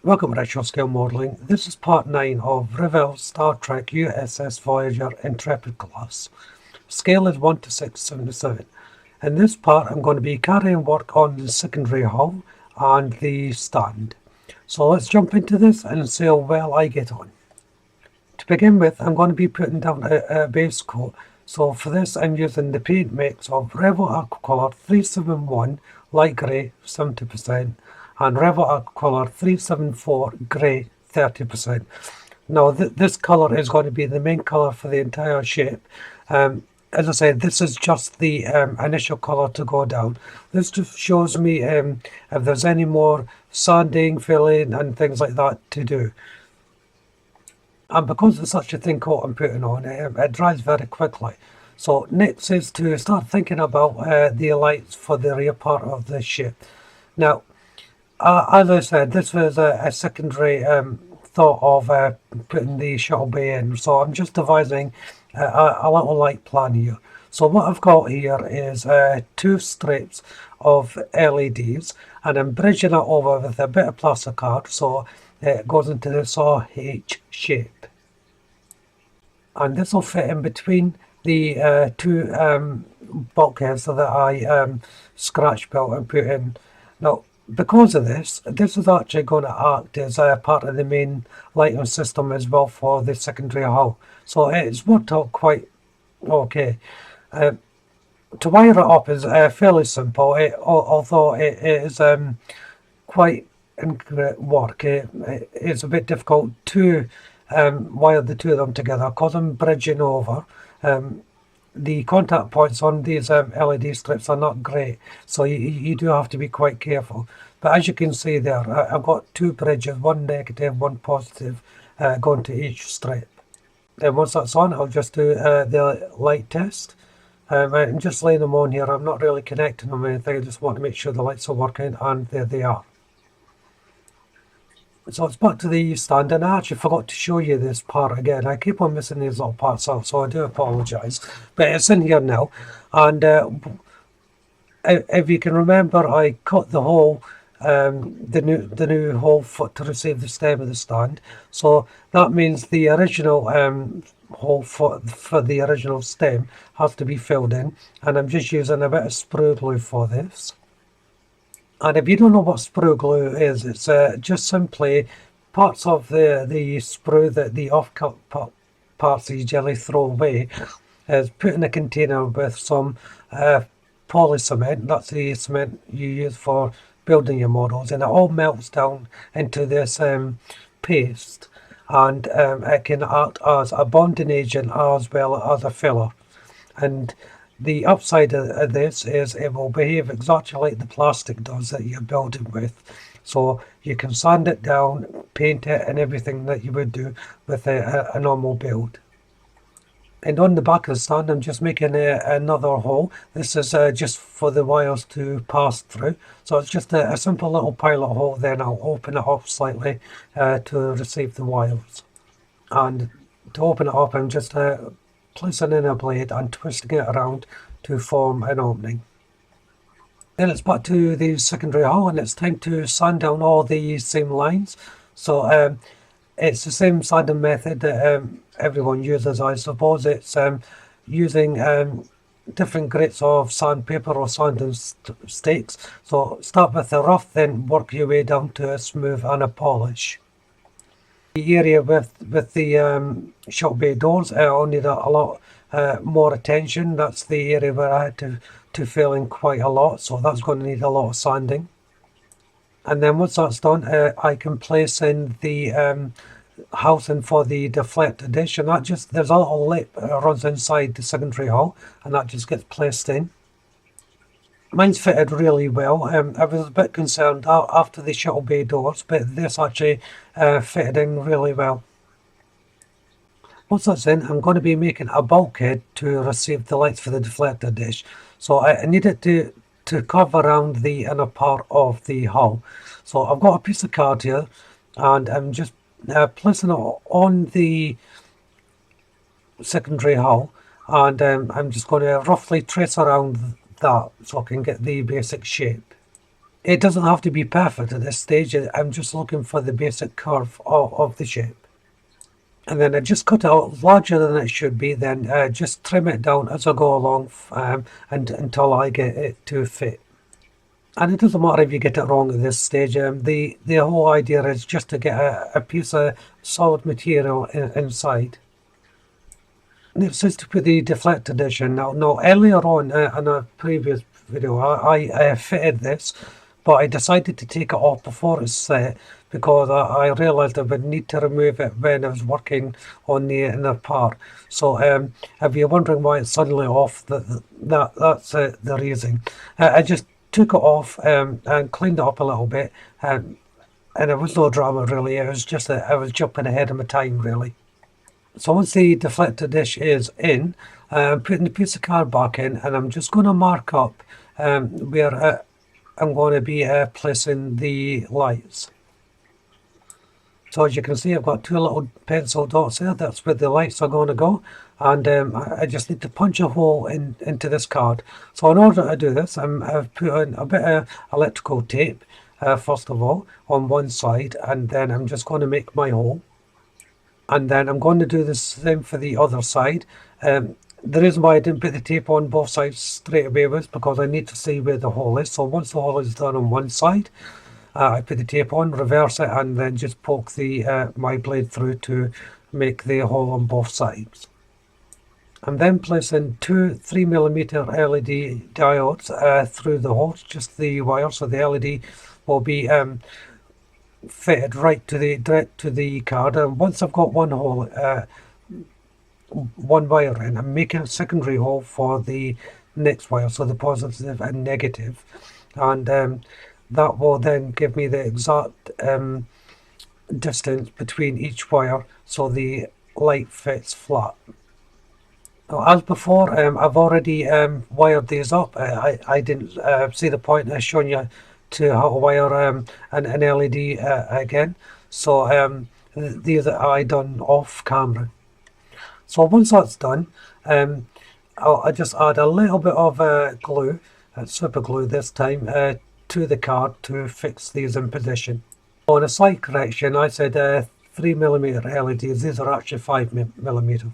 Welcome to Retro Scale Modelling. This is part 9 of Revell Star Trek USS Voyager Intrepid class. Scale is 1 to 677. In this part I'm going to be carrying work on the secondary hull and the stand. So let's jump into this and see how well I get on. To begin with, I'm going to be putting down a base coat. So for this I'm using the paint mix of Revell Aquacolor 371 light grey 70% and Revell Aquacolor 374 grey 30%. Now this colour is going to be the main colour for the entire shape. As I said, this is just the initial colour to go down. This just shows me if there's any more sanding, filling and things like that to do. And because it's such a thin coat I'm putting on, it dries very quickly. So next is to start thinking about the lights for the rear part of the ship. Now, as I said, this was a secondary thought of putting the shuttle bay in. So I'm just devising a little light plan here. So what I've got here is 2 strips of LEDs, and I'm bridging it over with a bit of plastic card so it goes into the saw H shape. And this will fit in between the 2 bulkheads that I scratch built and put in. Now, because of this is actually going to act as part of the main lighting system as well for the secondary hull. So it's worked out quite okay. To wire it up is fairly simple, although it is quite intricate work. It's a bit difficult to wire the 2 of them together because I'm bridging over. The contact points on these LED strips are not great, so you do have to be quite careful. But as you can see there, I've got 2 bridges, one negative, one positive, going to each strip. Then once that's on, I'll just do the light test. I'm just laying them on here. I'm not really connecting them or anything. I just want to make sure the lights are working, and there they are. So it's back to the stand, and I actually forgot to show you this part again. I keep on missing these little parts out, so I do apologise. But it's in here now, and if you can remember, I cut the hole, the new hole to receive the stem of the stand. So that means the original hole for the original stem has to be filled in, and I'm just using a bit of sprue glue for this. And if you don't know what sprue glue is, it's just simply parts of the sprue that the off-cut parts you generally throw away, is put in a container with some poly cement. That's the cement you use for building your models, and it all melts down into this paste, and it can act as a bonding agent as well as a filler. And the upside of this is it will behave exactly like the plastic does that you're building with. So you can sand it down, paint it, and everything that you would do with a normal build. And on the back of the stand, I'm just making another hole. This is just for the wires to pass through. So it's just a simple little pilot hole. Then I'll open it up slightly to receive the wires. And to open it up, I'm just placing in a blade and twisting it around to form an opening. Then it's back to the secondary hull, and it's time to sand down all the seam lines. So it's the same sanding method that everyone uses, I suppose. It's using different grades of sandpaper or sanding sticks. So start with a rough, then work your way down to a smooth and a polish. The area with the shuttle bay doors will need a lot more attention. That's the area where I had to fill in quite a lot, so that's going to need a lot of sanding. And then once that's done, I can place in the housing for the deflector dish, and that just, there's a little lip runs inside the secondary hull, and that just gets placed in. Mine's fitted really well. I was a bit concerned after the shuttle bay doors, but this actually fitted in really well. Once that's in, I'm going to be making a bulkhead to receive the lights for the deflector dish. So I needed to cover around the inner part of the hull. So I've got a piece of card here, and I'm just placing it on the secondary hull, and I'm just going to roughly trace around that so I can get the basic shape. It doesn't have to be perfect at this stage. I'm just looking for the basic curve of the shape. And then I just cut it out larger than it should be, then just trim it down as I go along and until I get it to fit. And it doesn't matter if you get it wrong at this stage. The whole idea is just to get a piece of solid material inside. This is to put the deflector dish in. Now earlier on in a previous video, I fitted this, but I decided to take it off before it's set because I realised I would need to remove it when I was working on the inner part. So if you're wondering why it's suddenly off, that's the reason. I just took it off and cleaned it up a little bit, and it was no drama really. It was just that I was jumping ahead of my time really. So once the deflector dish is in, I'm putting the piece of card back in, and I'm just going to mark up where I'm going to be placing the lights. So as you can see, I've got two little pencil dots there. That's where the lights are going to go, and I just need to punch a hole into this card. So in order to do this, I've put in a bit of electrical tape first of all on one side, and then I'm just going to make my hole. And then I'm going to do the same for the other side. The reason why I didn't put the tape on both sides straight away was because I need to see where the hole is. So once the hole is done on one side, I put the tape on, reverse it, and then just poke my blade through to make the hole on both sides. I'm then placing two 3mm LED diodes through the hole, just the wire, so the LED will be fitted direct to the card. And once I've got one hole, one wire in, I'm making a secondary hole for the next wire, so the positive and negative, and that will then give me the exact distance between each wire, so the light fits flat. Now, as before, I've already wired these up. I didn't see the point of showing you to how to wire an LED again, so these I done off camera. So once that's done, I just add a little bit of glue, super glue this time, to the card to fix these in position. On a slight correction, I said 3mm LEDs, these are actually 5mm.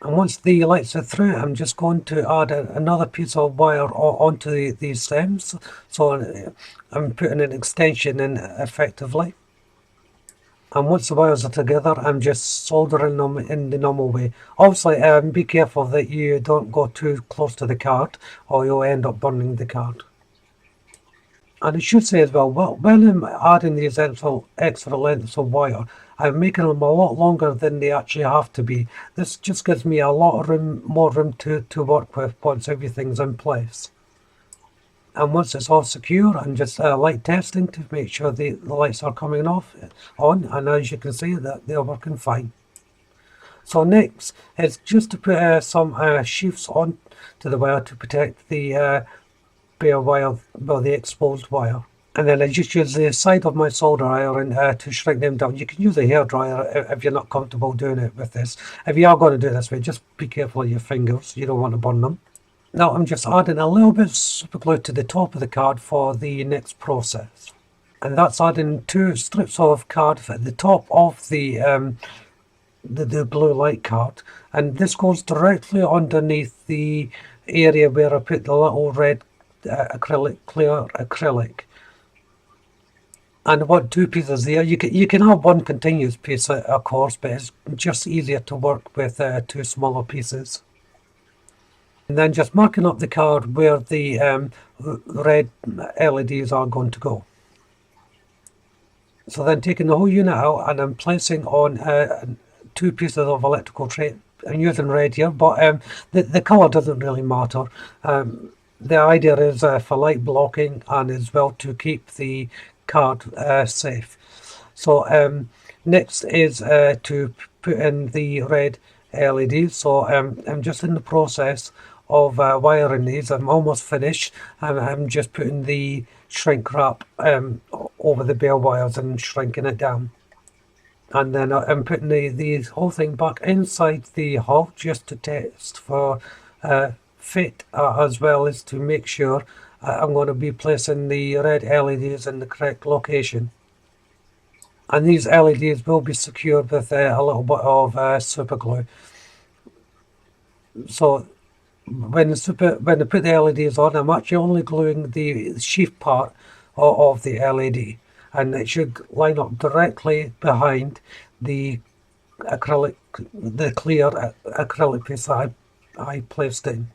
And once the lights are through, I'm just going to add another piece of wire onto these stems. So I'm putting an extension in effectively. And once the wires are together, I'm just soldering them in the normal way. Obviously, be careful that you don't go too close to the card, or you'll end up burning the card. And I should say as well, when I'm adding these extra lengths of wire, I'm making them a lot longer than they actually have to be. This just gives me a lot of more room to work with once everything's in place. And once it's all secure, I'm just light testing to make sure the lights are coming on, and as you can see that they're working fine. So next is just to put some sheaths on to the wire to protect the bare wire, well, the exposed wire. And then I just use the side of my solder iron to shrink them down. You can use a hairdryer if you're not comfortable doing it with this. If you are going to do it this way, just be careful of your fingers, you don't want to burn them. Now I'm just adding a little bit of super glue to the top of the card for the next process. And that's adding two strips of card at the top of the blue light card. And this goes directly underneath the area where I put the little red clear acrylic. And what two pieces there, you can have one continuous piece of course, but it's just easier to work with two smaller pieces. And then just marking up the card where the red LEDs are going to go. So then taking the whole unit out, and I'm placing on two pieces of electrical tape. I'm using red here, but the colour doesn't really matter. The idea is for light blocking and as well to keep the card safe. So next is to put in the red LEDs. So I'm just in the process of wiring these. I'm almost finished. I'm just putting the shrink wrap over the bare wires and shrinking it down. And then I'm putting the whole thing back inside the hull just to test for fit, as well as to make sure I'm going to be placing the red LEDs in the correct location. And these LEDs will be secured with a little bit of super glue. So when I put the LEDs on, I'm actually only gluing the sheath part of the LED, and it should line up directly behind the clear acrylic piece that I placed in.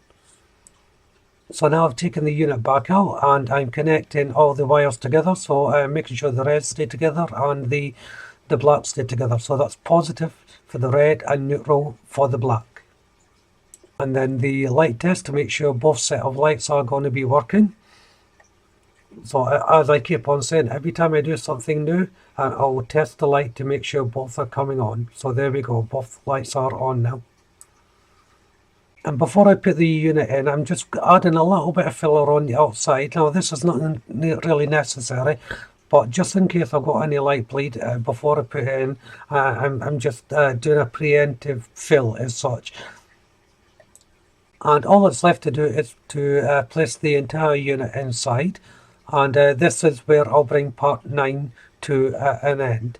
So now I've taken the unit back out and I'm connecting all the wires together, so making sure the reds stay together and the black stay together. So that's positive for the red and neutral for the black. And then the light test to make sure both set of lights are going to be working. So as I keep on saying, every time I do something new, I'll test the light to make sure both are coming on. So there we go, both lights are on now. And before I put the unit in, I'm just adding a little bit of filler on the outside. Now this is not really necessary, but just in case I've got any light bleed before I put it in, I'm just doing a preemptive fill as such. And all that's left to do is to place the entire unit inside. And this is where I'll bring part 9 to an end.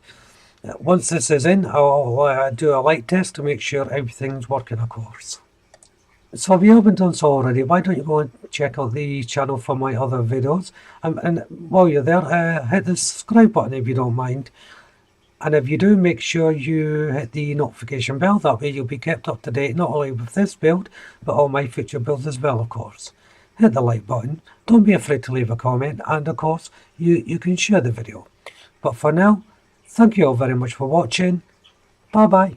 Once this is in, I'll do a light test to make sure everything's working, of course. So if you haven't done so already, why don't you go and check out the channel for my other videos. And while you're there, hit the subscribe button if you don't mind. And if you do, make sure you hit the notification bell. That way you'll be kept up to date, not only with this build, but all my future builds as well, of course. Hit the like button. Don't be afraid to leave a comment. And of course, you can share the video. But for now, thank you all very much for watching. Bye bye.